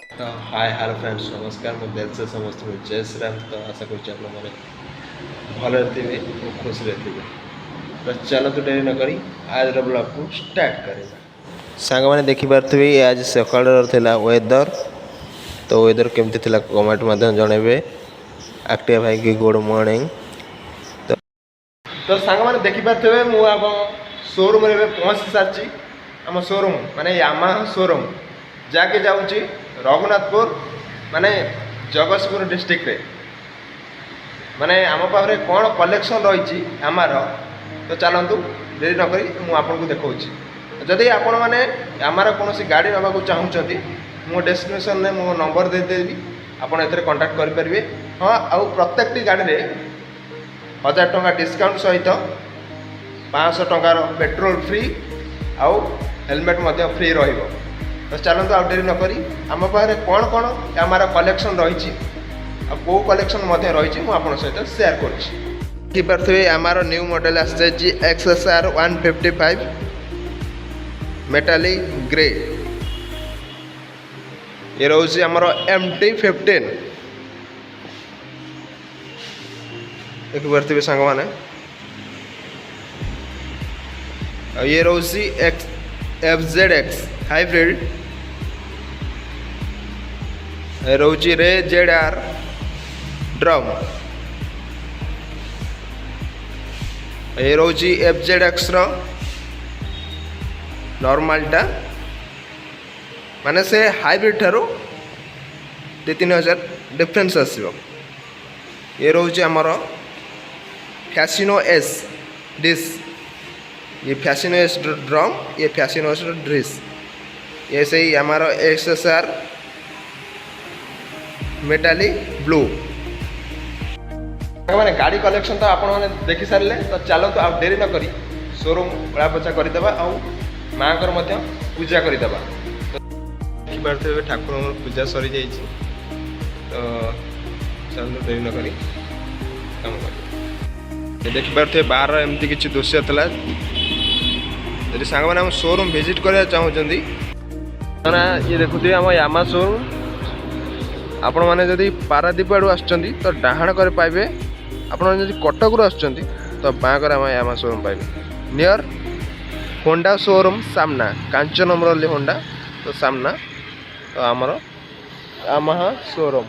तो hi hello friends नमस्कार मैं दिल से समस्त हूँ जय श्री राम। तो आशा कर मैंने भले थे खुश थे। तो चलो तो डेरी न करी आज ब्लॉग को स्टार्ट करेगा। सांग मैंने देखिपे आज सकाल वेदर। तो वेदर केमती थी कमेंट मध्यम जनइबे। एक्टिव भाई की गुड मॉर्निंग। तो सांग मैंने देखिपे मुझे शोरूम रे पहुँची सारी। आम शोरूम माने यामाहा शोरूम जाके जाऊँगी रघुनाथपुर माने जगतसिंहपुर डिस्ट्रिक्ट रे। माने आम पाखे कौन कलेक्शन रही आमार। तो चलतु देरी नक मुझे देखा जदि आपण मैंने आमार कौन गाड़ी नाक चाहूँगी मो डेस्टिनेशन में मो नंबर देदेवी आप कंटाक्ट करेंगे। हाँ आउ प्रत्येक गाड़ी में 1000 टंका डिस्काउंट सहित 500 टंकार पेट्रोल फ्री आउ हेलमेट फ्री रहिबो। तो चलते आउ डेरी नक आम पाखे कौन कौन आमार कलेक्शन रही कौ कलेक्शन रही मुझे सहित सेयार करें। आमार न्यू मॉडल आसे XSR 155 मेटालिक ग्रे। ये रोज आमर MT-15 देखिपे सांग मैंने। ये रोज FZX हाइब्रिड। रोची रे ZR ड्रम। ये रोची FZX नॉर्मलटा माने से हाइब्रिड ठारू 2-3 डिफरेंस आसो। ये रोचे आमर फैसिनो S डिस। ये फैसिनो S ड्रम ये फैसिनो S ड्रिस। ये सही आमर XSR मेटालिक ब्लू। मैंने गाड़ी कलेक्शन तो आपण मैंने देखी सारे। तो चलते आ डेरी न करी शोरूम ओला पोछा करदे माँ पूजा करदे। देखिपे ठाकुर पूजा सरी जाइए। तो चलते डेरी न करी काम कर देखिपे बाहर एमती किसी दृश्य था। यदि सांग मैंने शोरूम विजिट करने चाहूँगी ये देखुए आम यामा शोरूम। आपण मैंने जदि पारादीप आड़ू आसुँच तो डाहाण कर पाइबे। आपण जदि कटक आसुँच तो बाँ कर आम यामा शोरूम पाइबे नियर होंडा शोरूम सामना कांचन अमरली होंडा। तो सामना तो आमर यामाहा शोरूम।